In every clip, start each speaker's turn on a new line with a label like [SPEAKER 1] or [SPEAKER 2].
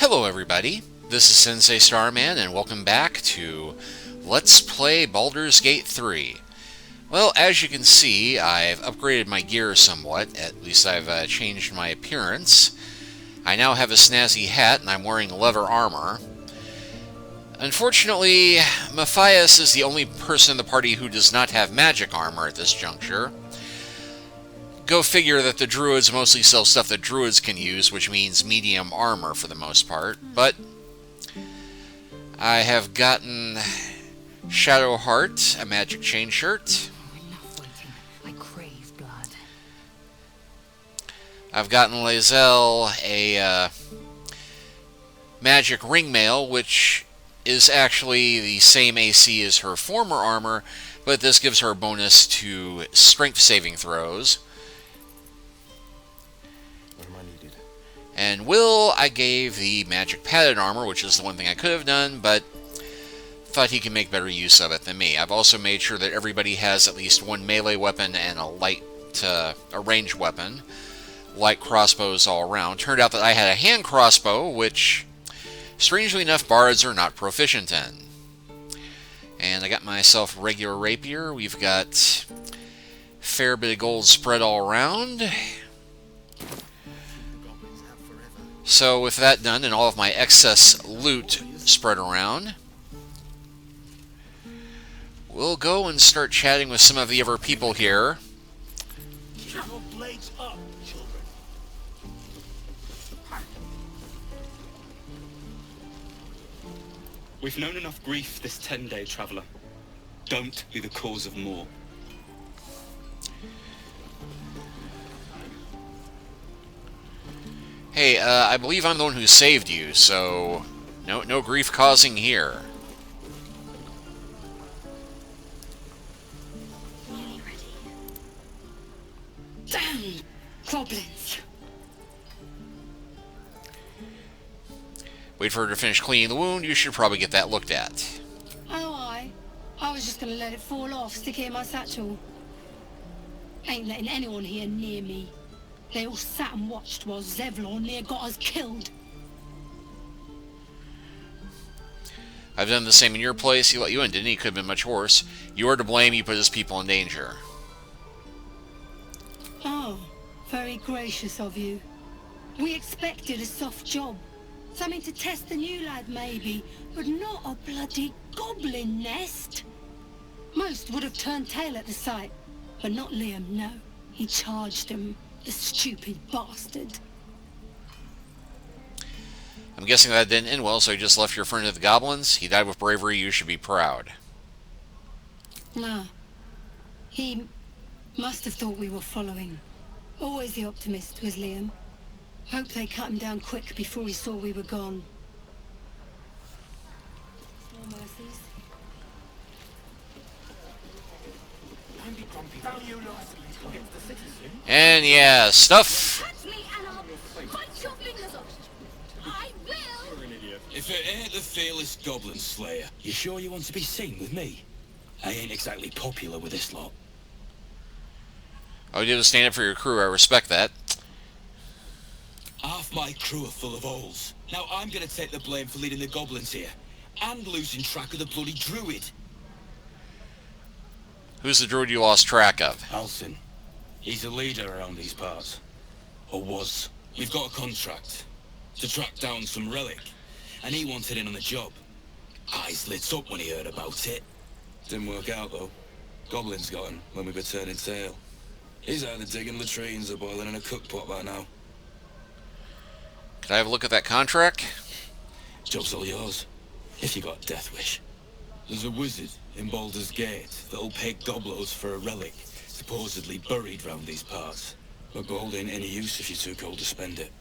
[SPEAKER 1] Hello everybody, this is Sensei Starman and welcome back to Let's Play Baldur's Gate 3. Well, as you can see, I've upgraded my gear somewhat, at least I've changed my appearance. I now have a snazzy hat and I'm wearing leather armor. Unfortunately, Matthias is the only person in the party who does not have magic armor at this juncture. Go figure that the druids mostly sell stuff that druids can use, which means medium armor for the most part. But I have gotten Shadowheart, a magic chain shirt.
[SPEAKER 2] I crave blood.
[SPEAKER 1] I've gotten Lae'zel a magic ringmail, which is actually the same AC as her former armor, but this gives her a bonus to strength saving throws. And Will, I gave the magic padded armor, which is the one thing I could have done, but thought he can make better use of it than me. I've also made sure that everybody has at least one melee weapon and a ranged weapon. Light crossbows all around. Turned out that I had a hand crossbow, which, strangely enough, bards are not proficient in. And I got myself a regular rapier. We've got a fair bit of gold spread all around. So with that done and all of my excess loot spread around, we'll go and start chatting with some of the other people here.
[SPEAKER 3] Keep your blades up, children.
[SPEAKER 4] We've known enough grief this 10-day traveller. Don't be the cause of more.
[SPEAKER 1] Hey, I believe I'm the one who saved you, so no grief causing here.
[SPEAKER 2] Nearly ready. Damn goblins!
[SPEAKER 1] Wait for her to finish cleaning the wound. You should probably get that looked at.
[SPEAKER 5] Oh, I was just gonna let it fall off, stick it in my satchel. Ain't letting anyone here near me. They all sat and watched while Zevlon near got us killed.
[SPEAKER 1] I've done the same in your place. He let you in, didn't he? Could have been much worse. You are to blame. You put his people in danger.
[SPEAKER 5] Oh, very gracious of you. We expected a soft job. Something to test the new lad, maybe, but not a bloody goblin nest. Most would have turned tail at the sight, but not Liam, no. He charged him, the stupid bastard.
[SPEAKER 1] I'm guessing that didn't end well, so he just left your friend to the goblins. He died with bravery. You should be proud.
[SPEAKER 5] No. He must have thought we were following. Always the optimist was Liam. Hoped they cut him down quick before he saw we were gone. No mercies.
[SPEAKER 1] And yeah, stuff.
[SPEAKER 2] Catch me and I'll bite your fingers off. I will!
[SPEAKER 3] If it ain't the fearless goblin slayer, you sure you want to be seen with me? I ain't exactly popular with this lot.
[SPEAKER 1] Oh, you did a stand up for your crew. I respect that.
[SPEAKER 3] Half my crew are full of holes. Now I'm gonna take the blame for leading the goblins here. And losing track of the bloody druid.
[SPEAKER 1] Who's the druid you lost track of?
[SPEAKER 3] Alcin. He's a leader around these parts. Or was. We've got a contract to track down some relic. And he wanted in on the job. Eyes lit up when he heard about it. Didn't work out though. Goblins got him when we were turning tail. He's either digging latrines or boiling in a cookpot by now.
[SPEAKER 1] Can I have a look at that contract?
[SPEAKER 3] Job's all yours. If you got a death wish. There's a wizard in Baldur's Gate that'll pay gobloads for a relic supposedly buried round these parts. But gold ain't any use if you're too cold to spend it.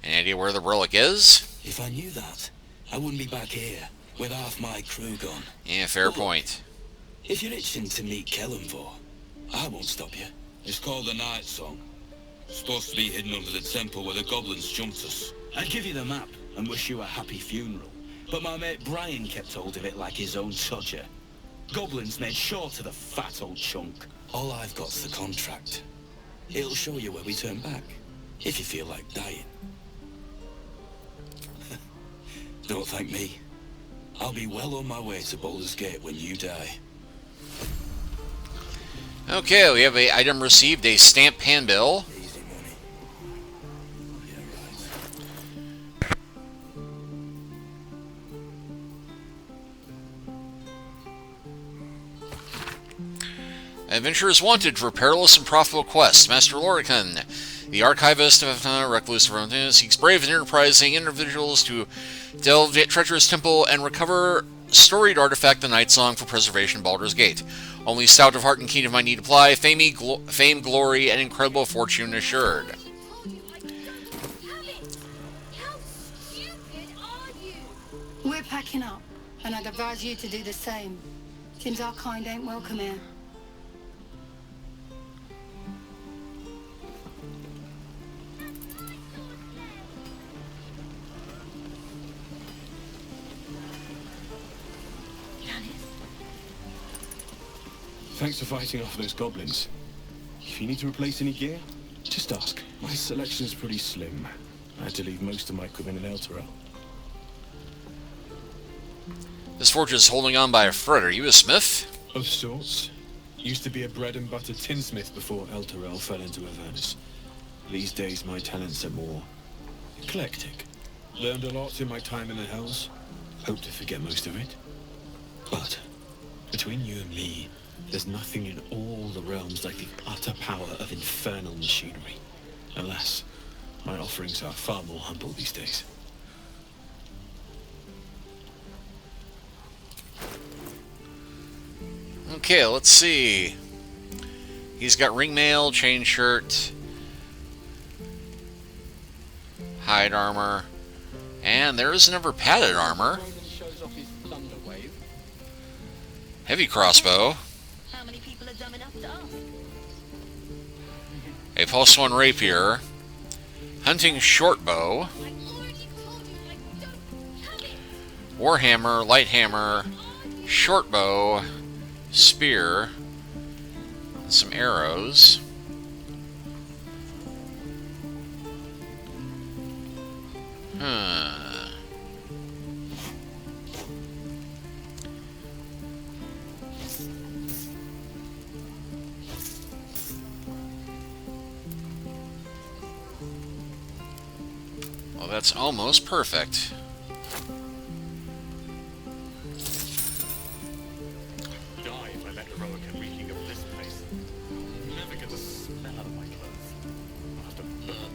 [SPEAKER 1] Any idea where the relic is?
[SPEAKER 3] If I knew that, I wouldn't be back here with half my crew gone.
[SPEAKER 1] Yeah, fair point.
[SPEAKER 3] If you're itching to meet Kellenvor, I won't stop you. It's called the Night Song. Supposed to be hidden under the temple where the goblins jumped us. I'd give you the map and wish you a happy funeral. But my mate Brian kept hold of it like his own todger. Goblins made sure to the fat old chunk. All I've got's the contract. It'll show you where we turn back. If you feel like dying. Don't thank me. I'll be well on my way to Baldur's Gate when you die.
[SPEAKER 1] Okay, we have a item received, a stamped handbill.
[SPEAKER 3] Easy money. Yeah, right.
[SPEAKER 1] Adventurers wanted for perilous and profitable quests. Master Lorcan, the archivist of Recluse of seeks brave and enterprising individuals to delve the treacherous temple and recover storied artifact, the Night Song, for preservation of Baldur's Gate. Only stout of heart and keen of mind need apply. Fame, glory, and incredible fortune assured.
[SPEAKER 5] We're packing up, and I'd advise you to do the same. Seems our kind ain't welcome here.
[SPEAKER 6] Thanks for fighting off those goblins. If you need to replace any gear, just ask. My selection's pretty slim. I had to leave most of my equipment in Elturel.
[SPEAKER 1] This forge is holding on by a thread. Are you a smith?
[SPEAKER 6] Of sorts. Used to be a bread and butter tinsmith before Elturel fell into Avernus. These days my talents are more eclectic. Learned a lot in my time in the Hells. Hope to forget most of it. But between you and me, there's nothing in all the realms like the utter power of infernal machinery. Alas, my offerings are far more humble these days.
[SPEAKER 1] Okay, let's see. He's got ring mail, chain shirt, hide armor, and there is never padded armor. Heavy crossbow.
[SPEAKER 2] How many people are dumb enough to ask?
[SPEAKER 1] A +1 rapier. Hunting short bow.
[SPEAKER 2] I already told you I don't have it.
[SPEAKER 1] Warhammer, light hammer, short bow, spear, and some arrows. Well, that's almost perfect.
[SPEAKER 4] Die if I let Heroica reeking of this place. Never get the smell out of my clothes. I'll have to burn them.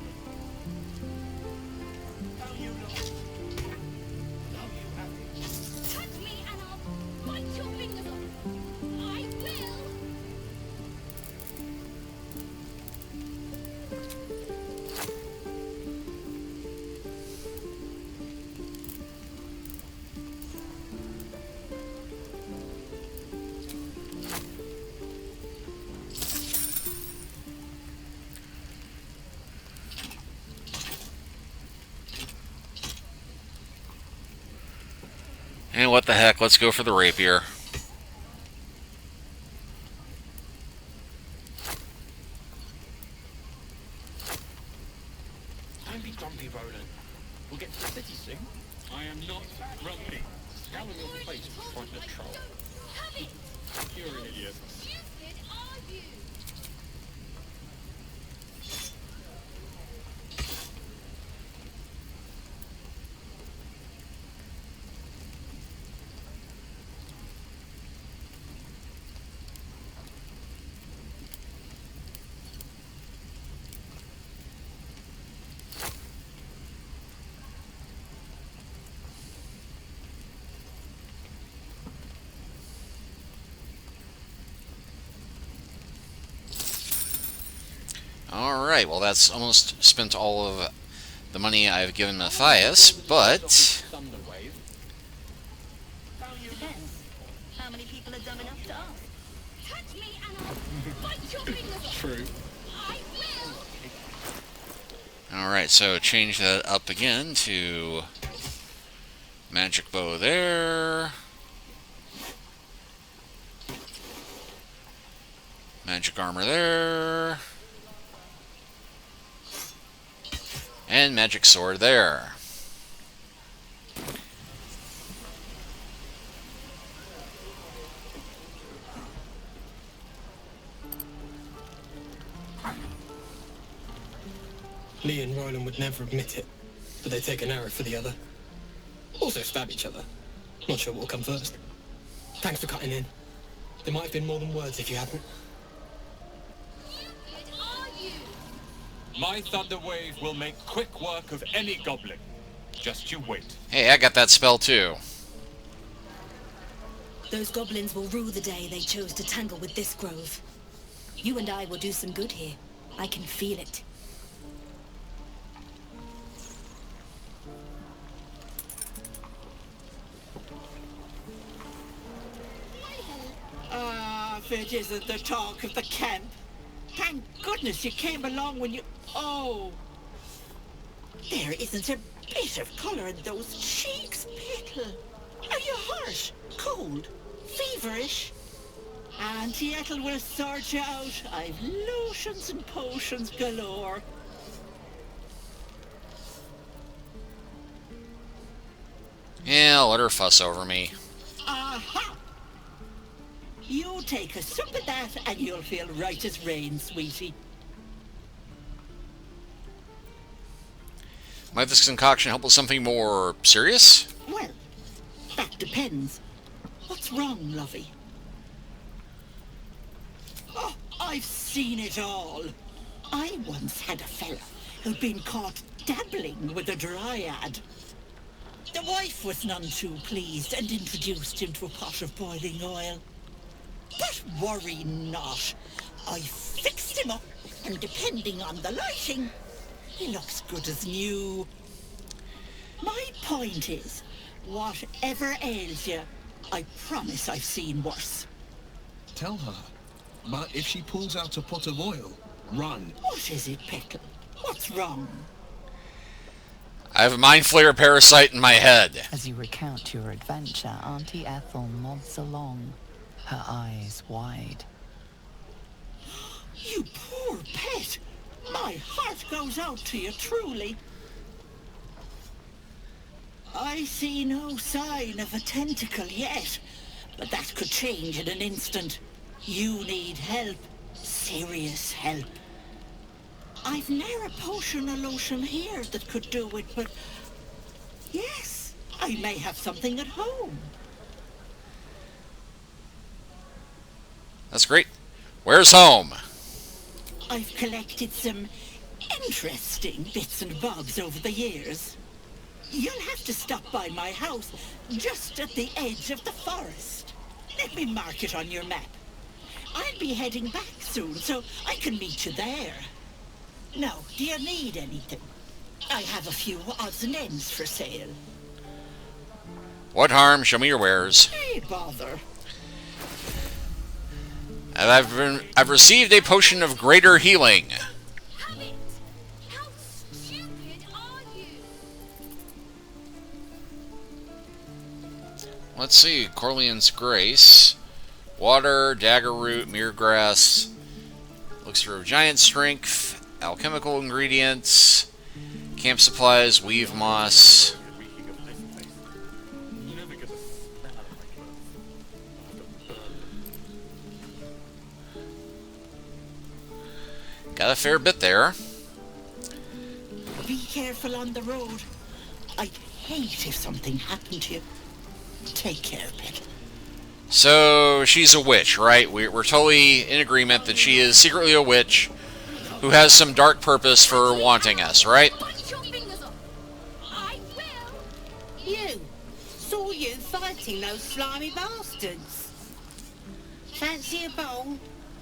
[SPEAKER 4] How you look? Now you have it.
[SPEAKER 2] Touch me and I'll bite your fingers off. I will.
[SPEAKER 1] And what the heck, let's go for the rapier.
[SPEAKER 4] Don't be grumpy, Roland. We'll get to the city soon. I am not grumpy. Scowl on your face if you find a troll.
[SPEAKER 2] Have it.
[SPEAKER 4] You're an idiot.
[SPEAKER 2] Stupid are you?
[SPEAKER 1] Alright, well that's almost spent all of the money I've given Matthias, but
[SPEAKER 4] Thunderwave.
[SPEAKER 2] Depends. How many people are dumb enough to ask? Touch me and I'll bite your fingers off.
[SPEAKER 4] True.
[SPEAKER 2] I will.
[SPEAKER 1] alright, so change that up again to magic bow there. Magic armor there. And magic sword there.
[SPEAKER 7] Lee and Ryland would never admit it, but they take an arrow for the other. Also stab each other. Not sure what will come first. Thanks for cutting in. There might have been more than words if you hadn't.
[SPEAKER 2] Stupid are you?
[SPEAKER 4] My thunder wave will make quick work of any goblin. Just you wait.
[SPEAKER 1] Hey, I got that spell too.
[SPEAKER 8] Those goblins will rue the day they chose to tangle with this grove. You and I will do some good here. I can feel it.
[SPEAKER 9] If it isn't the talk of the camp. Thank goodness you came along when you... Oh! There isn't a bit of colour in those cheeks, Petal. Are you hurt? Cold? Feverish? Auntie Ethel will sort you out. I've lotions and potions galore.
[SPEAKER 1] Yeah, let her fuss over me.
[SPEAKER 9] Aha! You take a sip of that and you'll feel right as rain, sweetie.
[SPEAKER 1] Might this concoction help with something more serious?
[SPEAKER 9] Well, that depends. What's wrong, lovey? Oh, I've seen it all. I once had a fella who'd been caught dabbling with a dryad. The wife was none too pleased and introduced him to a pot of boiling oil. But worry not. I fixed him up, and depending on the lighting, he looks good as new. My point is, whatever ails you, I promise I've seen worse.
[SPEAKER 10] Tell her. But if she pulls out a pot of oil, run.
[SPEAKER 9] What is it, Petal? What's wrong?
[SPEAKER 1] I have a mind flayer parasite in my head.
[SPEAKER 11] As you recount your adventure, Auntie Ethel nods along, her eyes wide.
[SPEAKER 9] You poor pet! My heart goes out to you, truly. I see no sign of a tentacle yet, but that could change in an instant. You need help. Serious help. I've ne'er a potion or lotion here that could do it, but... Yes, I may have something at home.
[SPEAKER 1] That's great. Where's home?
[SPEAKER 9] I've collected some interesting bits and bobs over the years. You'll have to stop by my house, just at the edge of the forest. Let me mark it on your map. I'll be heading back soon, so I can meet you there. Now, do you need anything? I have a few odds and ends for sale.
[SPEAKER 1] What harm? Show me your wares.
[SPEAKER 9] Hey, bother.
[SPEAKER 1] And I've received a potion of greater healing.
[SPEAKER 2] Have it! How stupid are you?
[SPEAKER 1] Let's see. Corleone's Grace. Water, dagger root, mere grass. Elixir of giant strength. Alchemical ingredients. Camp supplies, weave moss.
[SPEAKER 4] Reeking of this place. You never get the smell of my clothes. I'll have to burn.
[SPEAKER 1] Got a fair bit there.
[SPEAKER 9] Be careful on the road. I'd hate if something happened to you. Take care, Petal.
[SPEAKER 1] So, she's a witch, right? We're totally in agreement that she is secretly a witch who has some dark purpose for wanting us, right?
[SPEAKER 2] Bite your fingers off! I will!
[SPEAKER 5] You! Saw you fighting those slimy bastards. Fancy a bowl?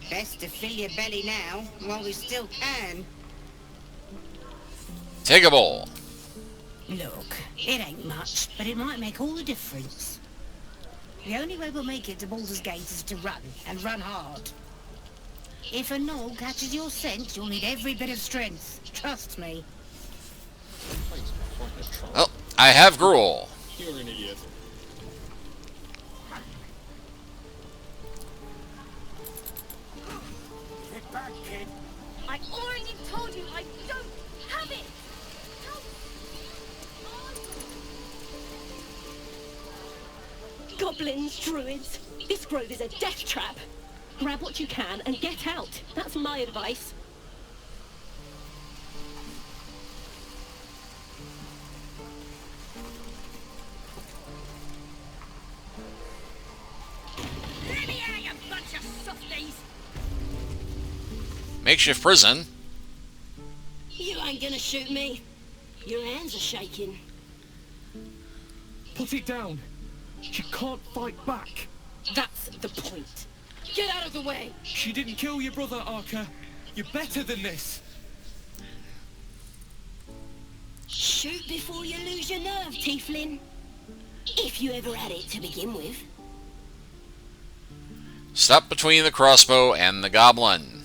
[SPEAKER 5] Best to fill your belly now, while we still can.
[SPEAKER 1] Take a bowl.
[SPEAKER 5] Look, it ain't much, but it might make all the difference. The only way we'll make it to Baldur's Gate is to run, and run hard. If a gnoll catches your scent, you'll need every bit of strength. Trust me.
[SPEAKER 1] Well, I have gruel.
[SPEAKER 6] You're an idiot.
[SPEAKER 9] Get back, kid.
[SPEAKER 2] I already told you I don't have it! Goblins, druids. This grove is a death trap. Grab what you can and get out. That's my advice. Let me out, you bunch of softies!
[SPEAKER 1] Makeshift prison?
[SPEAKER 2] You ain't gonna shoot me. Your hands are shaking.
[SPEAKER 10] Put it down. She can't fight back.
[SPEAKER 2] That's the point. Get out of the way!
[SPEAKER 10] She didn't kill your brother, Arca. You're better than this.
[SPEAKER 2] Shoot before you lose your nerve, Tiefling. If you ever had it to begin with.
[SPEAKER 1] Stop between the crossbow and the goblin.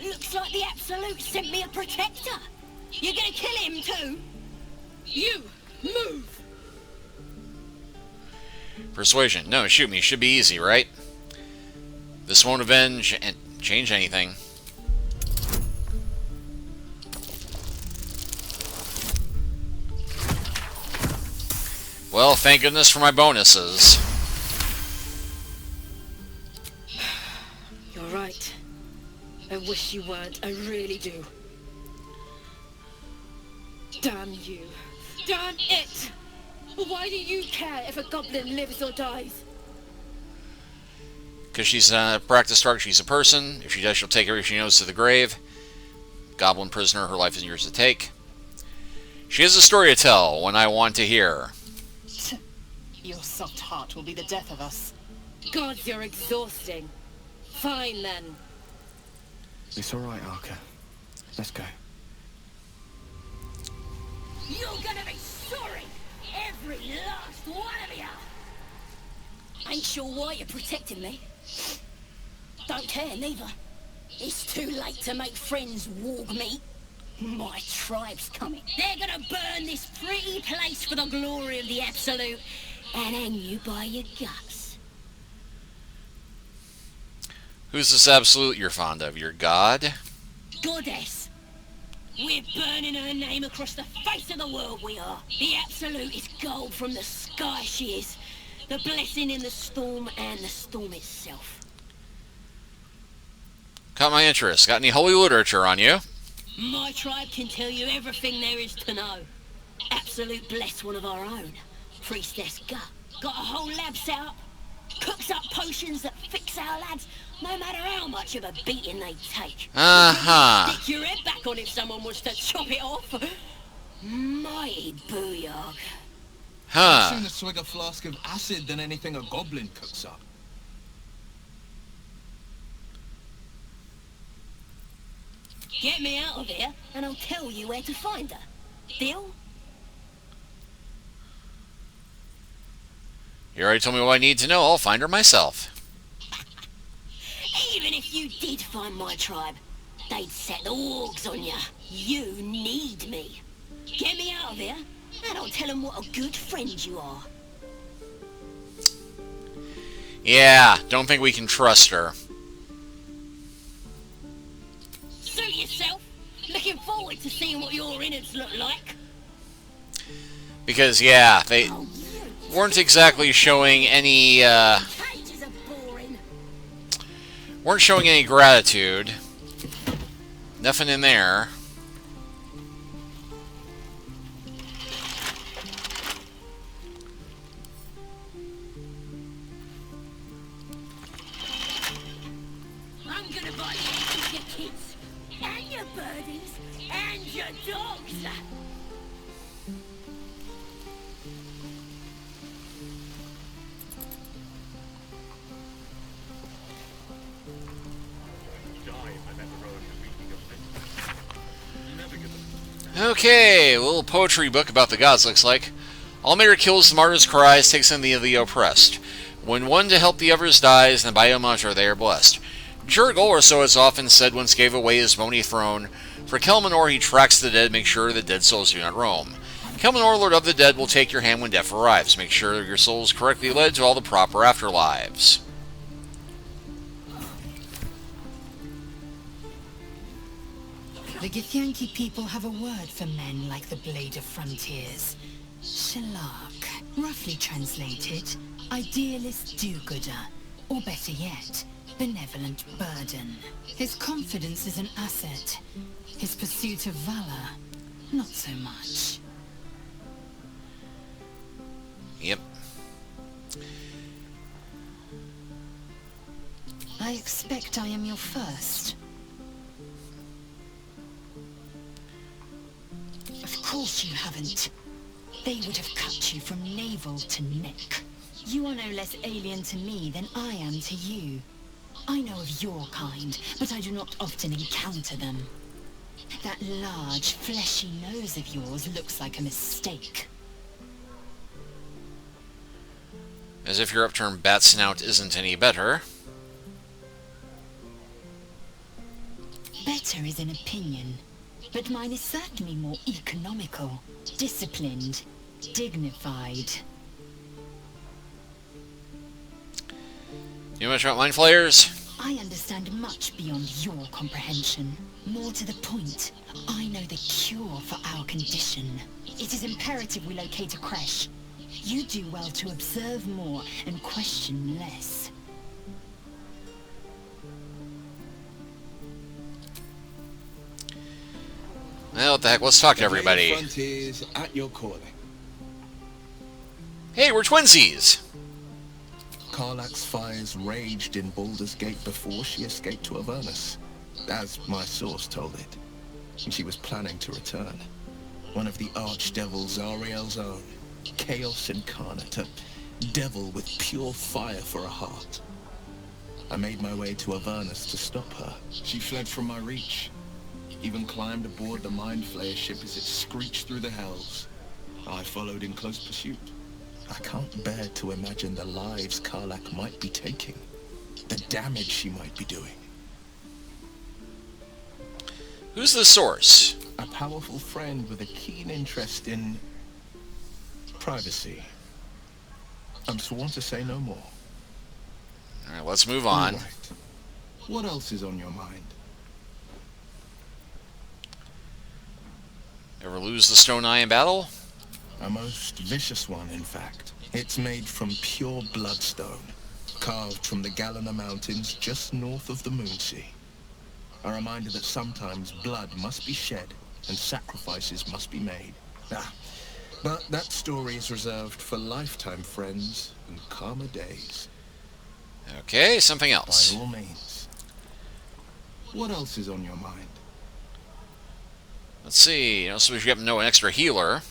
[SPEAKER 2] Looks like the Absolute sent me a protector. You're gonna kill him too? You, move!
[SPEAKER 1] Persuasion. No, shoot me. Should be easy, right? This won't avenge and change anything. Well, thank goodness for my bonuses.
[SPEAKER 2] You're right. I wish you weren't. I really do. Damn you. Damn it! Why do you care if a goblin lives or dies?
[SPEAKER 1] Because she's a practice target, she's a person. If she does, she'll take everything she knows to the grave. Goblin prisoner, her life is yours to take. She has a story to tell when I want to hear.
[SPEAKER 11] Your soft heart will be the death of us.
[SPEAKER 2] God, you're exhausting. Fine then.
[SPEAKER 6] It's all right, Arca. Let's go.
[SPEAKER 2] You're gonna be sorry! Every last one of you! Ain't sure why you're protecting me. Don't care, neither. It's too late to make friends, warg meat. My tribe's coming. They're gonna burn this pretty place for the glory of the Absolute and hang you by your guts.
[SPEAKER 1] Who's this Absolute you're fond of? Your god?
[SPEAKER 2] Goddess. We're burning her name across the face of the world, we are. The Absolute is gold from the sky, she is. The blessing in the storm and the storm itself.
[SPEAKER 1] Caught my interest. Got any holy literature on you?
[SPEAKER 2] My tribe can tell you everything there is to know. Absolute bless one of our own. Priestess Gut. Got a whole lab set up. Cooks up potions that fix our lads, no matter how much of a beating they take. Stick your head back on if someone was to chop it off. Mighty booyah.
[SPEAKER 10] I'd sooner swig a flask of acid than anything a goblin cooks up.
[SPEAKER 2] Get me out of here, and I'll tell you where to find her. Deal?
[SPEAKER 1] You already told me what I need to know. I'll find her myself.
[SPEAKER 2] Even if you did find my tribe, they'd set the wargs on you. You need me. Get me out of here, and I'll tell them what a good friend you are.
[SPEAKER 1] Yeah, don't think we can trust her.
[SPEAKER 2] Suit yourself. Looking forward to seeing what your innards look like.
[SPEAKER 1] Because, yeah, they weren't exactly showing any,
[SPEAKER 2] Cages are boring.
[SPEAKER 1] weren't showing any gratitude. Nothing in there.
[SPEAKER 2] I'm gonna buy the eggs of your kids, and your birdies, and your dogs.
[SPEAKER 1] Okay, a little poetry book about the gods, looks like. Almater kills the martyr's cries, takes in the oppressed. When one to help the others dies, then by Ilmatar they are blessed. Jurgol, or so it's often said, once gave away his bony throne. For Kelmanor he tracks the dead, make sure the dead souls do not roam. Kelmanor, Lord of the Dead, will take your hand when death arrives. Make sure your soul is correctly led to all the proper afterlives.
[SPEAKER 8] The Githyanki people have a word for men like the Blade of Frontiers. Shalak. Roughly translated, idealist do-gooder. Or better yet, benevolent burden. His confidence is an asset. His pursuit of valor, not so much.
[SPEAKER 1] Yep.
[SPEAKER 8] I expect I am your first. Of course you haven't. They would have cut you from navel to neck. You are no less alien to me than I am to you. I know of your kind, but I do not often encounter them. That large, fleshy nose of yours looks like a mistake.
[SPEAKER 1] As if your upturned bat snout isn't any better.
[SPEAKER 8] Better is an opinion, but mine is certainly more economical, disciplined, dignified.
[SPEAKER 1] You know much about mind flayers?
[SPEAKER 8] I understand much beyond your comprehension. More to the point, I know the cure for our condition. It is imperative we locate a creche. You do well to observe more and question less.
[SPEAKER 1] Well, what the heck, let's talk to everybody.
[SPEAKER 10] Frontiers at your calling.
[SPEAKER 1] Hey, we're twinsies!
[SPEAKER 10] Karlach's fires raged in Baldur's Gate before she escaped to Avernus, as my source told it. And she was planning to return. One of the archdevils Zariel's own. Chaos incarnate, a devil with pure fire for a heart. I made my way to Avernus to stop her. She fled from my reach. Even climbed aboard the Mind Flayer ship as it screeched through the hells. I followed in close pursuit. I can't bear to imagine the lives Karlach might be taking. The damage she might be doing.
[SPEAKER 1] Who's the source?
[SPEAKER 10] A powerful friend with a keen interest in privacy. I'm sworn to say no more.
[SPEAKER 1] Alright, let's move on.
[SPEAKER 10] All right. What else is on your mind?
[SPEAKER 1] Ever lose the stone eye in battle?
[SPEAKER 10] A most vicious one, in fact. It's made from pure bloodstone, carved from the Galena Mountains just north of the Moonsea. A reminder that sometimes blood must be shed and sacrifices must be made. But that story is reserved for lifetime friends and calmer days.
[SPEAKER 1] Okay, something else.
[SPEAKER 10] By all means. What else is on your mind?
[SPEAKER 1] Let's see. I suppose you happen to know an extra healer.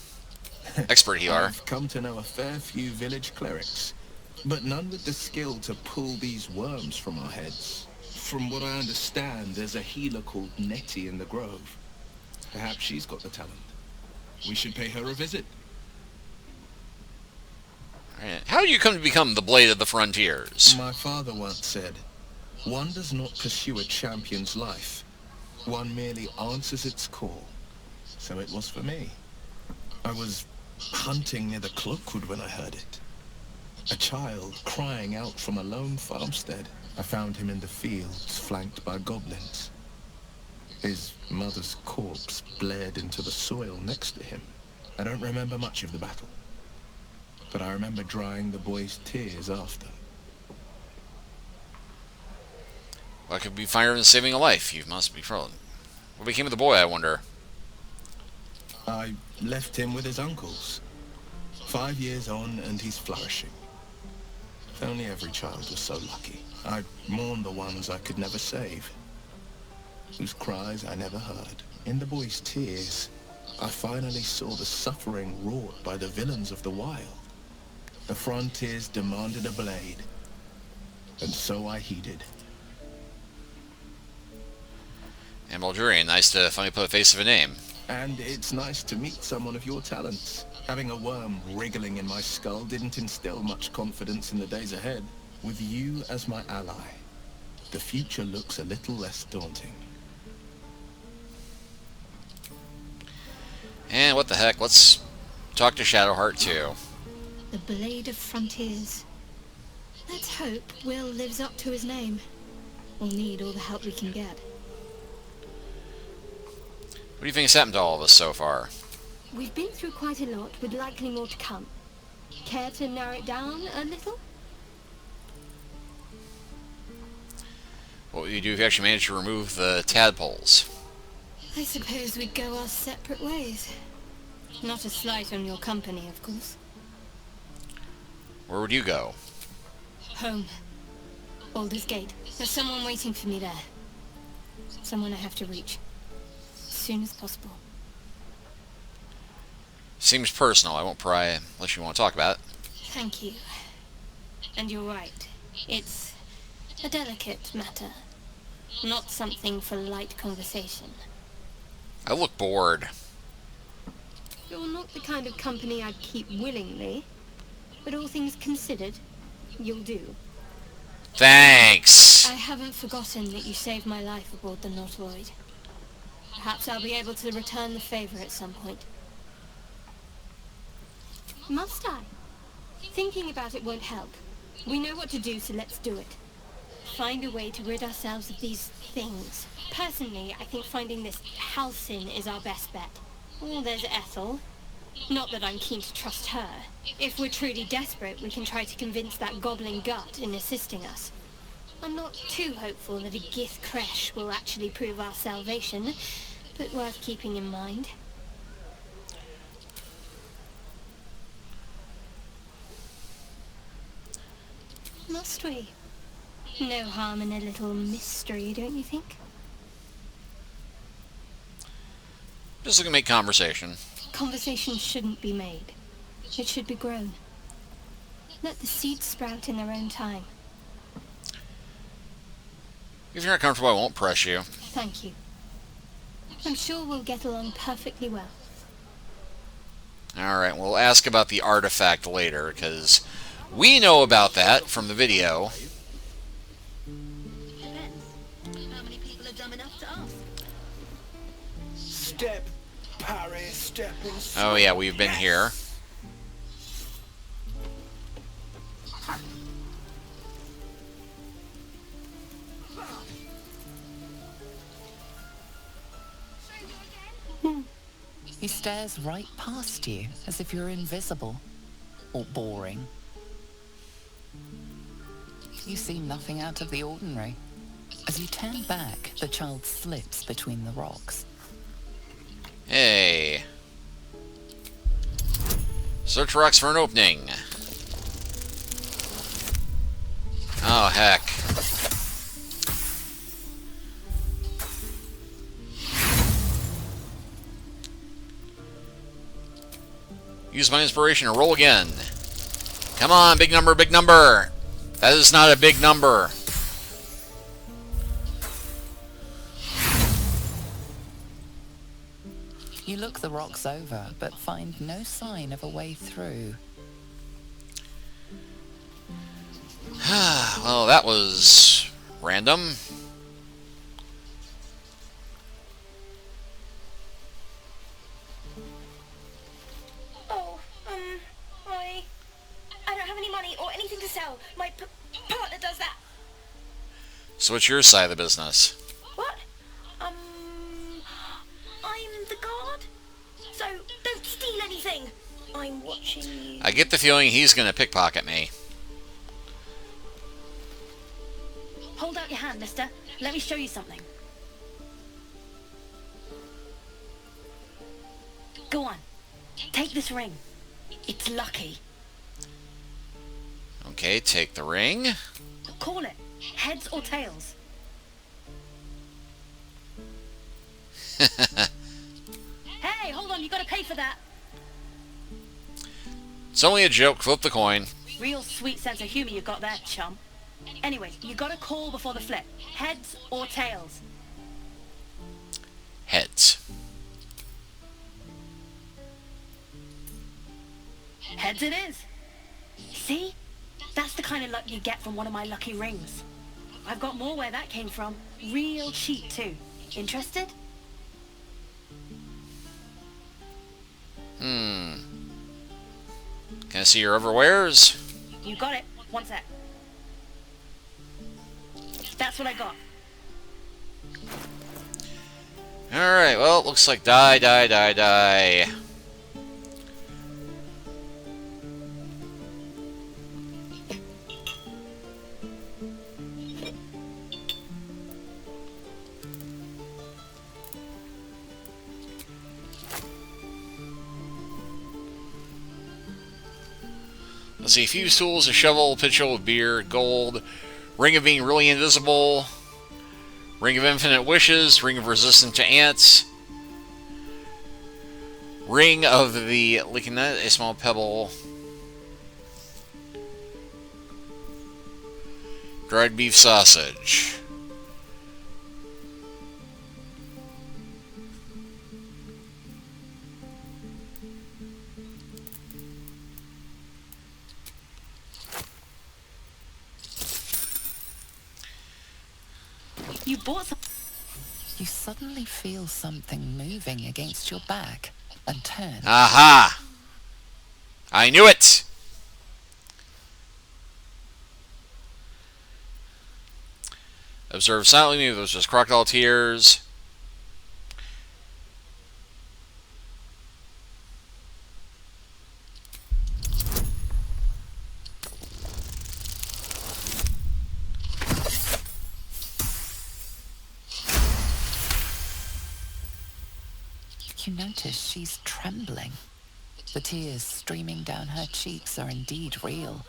[SPEAKER 1] Expert healer.
[SPEAKER 10] I've come to know a fair few village clerics, but none with the skill to pull these worms from our heads. From what I understand, there's a healer called Nettie in the Grove. Perhaps she's got the talent. We should pay her a visit.
[SPEAKER 1] Alright. How do you come to become the Blade of the Frontiers?
[SPEAKER 10] My father once said, one does not pursue a champion's life. One merely answers its call. So it was for me. I was hunting near the Cloakwood when I heard it. A child crying out from a lone farmstead. I found him in the fields, flanked by goblins. His mother's corpse blared into the soil next to him. I don't remember much of the battle, but I remember drying the boy's tears after.
[SPEAKER 1] What could be finer than saving a life? You must be frozen. What became of the boy, I wonder?
[SPEAKER 10] I left him with his uncles. 5 years on, and he's flourishing. If only every child was so lucky. I mourn the ones I could never save, whose cries I never heard. In the boy's tears, I finally saw the suffering wrought by the villains of the wild. The frontiers demanded a blade, and so I heeded.
[SPEAKER 1] And Baldurian, nice to finally put a face of a name.
[SPEAKER 10] And it's nice to meet someone of your talents. Having a worm wriggling in my skull didn't instill much confidence in the days ahead. With you as my ally, the future looks a little less daunting.
[SPEAKER 1] And what the heck, let's talk to Shadowheart too.
[SPEAKER 5] The Blade of Frontiers. Let's hope Will lives up to his name. We'll need all the help we can get.
[SPEAKER 1] do you think has happened to all of us so far?
[SPEAKER 2] We've been through quite a lot, with likely more to come. Care to narrow it down a little?
[SPEAKER 1] What would you do if you actually managed to remove the tadpoles?
[SPEAKER 2] I suppose we'd go our separate ways. Not a slight on your company, of course.
[SPEAKER 1] Where would you go?
[SPEAKER 2] Home. Baldur's Gate. There's someone waiting for me there. Someone I have to reach. As soon as possible.
[SPEAKER 1] Seems personal. I won't pry unless you want to talk about it.
[SPEAKER 2] Thank you. And you're right. It's a delicate matter. Not something for light conversation.
[SPEAKER 1] I look bored.
[SPEAKER 2] You're not the kind of company I'd keep willingly. But all things considered, you'll do.
[SPEAKER 1] Thanks!
[SPEAKER 2] I haven't forgotten that you saved my life aboard the Nautiloid. Perhaps I'll be able to return the favor at some point. Must I? Thinking about it won't help. We know what to do, so let's do it. Find a way to rid ourselves of these things. Personally, I think finding this Halcyon is our best bet. Oh, there's Ethel. Not that I'm keen to trust her. If we're truly desperate, we can try to convince that goblin gut in assisting us. I'm not too hopeful that a Gith Kresh will actually prove our salvation, but worth keeping in mind. Must we? No harm in a little mystery, don't you think?
[SPEAKER 1] Just looking to make conversation.
[SPEAKER 2] Conversation shouldn't be made. It should be grown. Let the seeds sprout in their own time.
[SPEAKER 1] If you're not comfortable, I won't press you.
[SPEAKER 2] Thank you. I'm sure we'll get along perfectly well.
[SPEAKER 1] Alright, we'll ask about the artifact later, because we know about that from the video.
[SPEAKER 9] Depends. How many people are dumb enough to ask?
[SPEAKER 10] Step, parry, step and
[SPEAKER 1] Oh yeah, we've been here.
[SPEAKER 11] He stares right past you, as if you're invisible. Or boring. You seem nothing out of the ordinary. As you turn back, the child slips between the rocks.
[SPEAKER 1] Hey. Search rocks for an opening. Oh, heck. Use my inspiration and roll again. Come on, big number, big number. That is not a big number.
[SPEAKER 11] You look the rocks over, but find no sign of a way through.
[SPEAKER 1] Well, that was random.
[SPEAKER 2] Oh, I don't have any money or anything to sell. My partner does that.
[SPEAKER 1] So what's your side of the business?
[SPEAKER 2] What? I'm the guard. So don't steal anything. I'm watching you.
[SPEAKER 1] I get the feeling he's gonna pickpocket me.
[SPEAKER 2] Hold out your hand, mister. Let me show you something. Go on. Take this ring. It's lucky.
[SPEAKER 1] Okay, take the ring.
[SPEAKER 2] Call it. Heads or tails. Hey, hold on. You gotta pay for that.
[SPEAKER 1] It's only a joke. Flip the coin.
[SPEAKER 2] Real sweet sense of humor you got there, chum. Anyway, you gotta call before the flip. Heads or tails.
[SPEAKER 1] Heads.
[SPEAKER 2] Heads it is. See? That's the kind of luck you get from one of my lucky rings. I've got more where that came from. Real cheap, too. Interested?
[SPEAKER 1] Can I see your overwears?
[SPEAKER 2] You got it. One sec. That's what I got.
[SPEAKER 1] Alright, well, it looks like die, die, die, die. Let's see, fuse tools, a shovel, pitchel of beer, gold, ring of being really invisible, ring of infinite wishes, ring of resistance to ants, ring of the leaking nut, a small pebble, dried beef sausage.
[SPEAKER 2] You bought some.
[SPEAKER 11] You suddenly feel something moving against your back and turn.
[SPEAKER 1] Aha! I knew it! Observe silently, those just crocodile tears.
[SPEAKER 11] You notice she's trembling. The tears streaming down her cheeks are indeed real.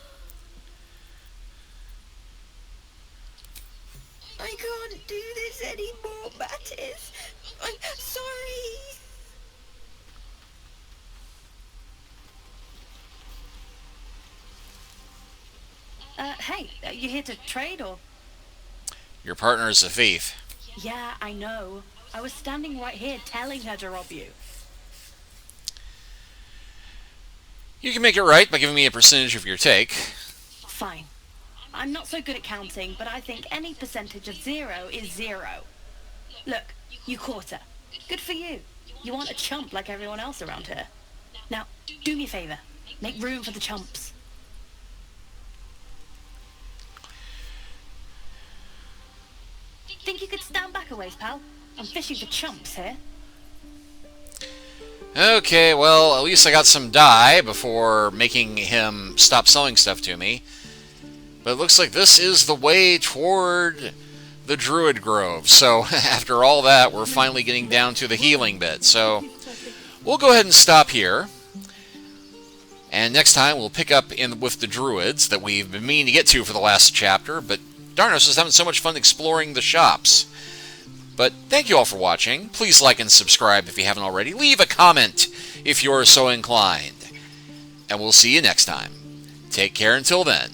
[SPEAKER 9] I can't do this anymore, Mattis. I'm sorry.
[SPEAKER 2] Hey, you here to trade or?
[SPEAKER 1] Your partner is a thief.
[SPEAKER 2] Yeah, I know. I was standing right here telling her to rob you.
[SPEAKER 1] You can make it right by giving me a percentage of your take.
[SPEAKER 2] Fine. I'm not so good at counting, but I think any percentage of 0 is 0. Look, you caught her. Good for you. You aren't a chump like everyone else around here. Now, do me a favor. Make room for the chumps. Think you could stand back a ways, pal? I'm fishing for chumps here.
[SPEAKER 1] Okay, well, at least I got some dye before making him stop selling stuff to me. But it looks like this is the way toward the Druid Grove. So after all that, we're finally getting down to the healing bit. So we'll go ahead and stop here. And next time we'll pick up with the Druids that we've been meaning to get to for the last chapter. But darn, I was just having so much fun exploring the shops. But thank you all for watching. Please like and subscribe if you haven't already. Leave a comment if you're so inclined. And we'll see you next time. Take care until then.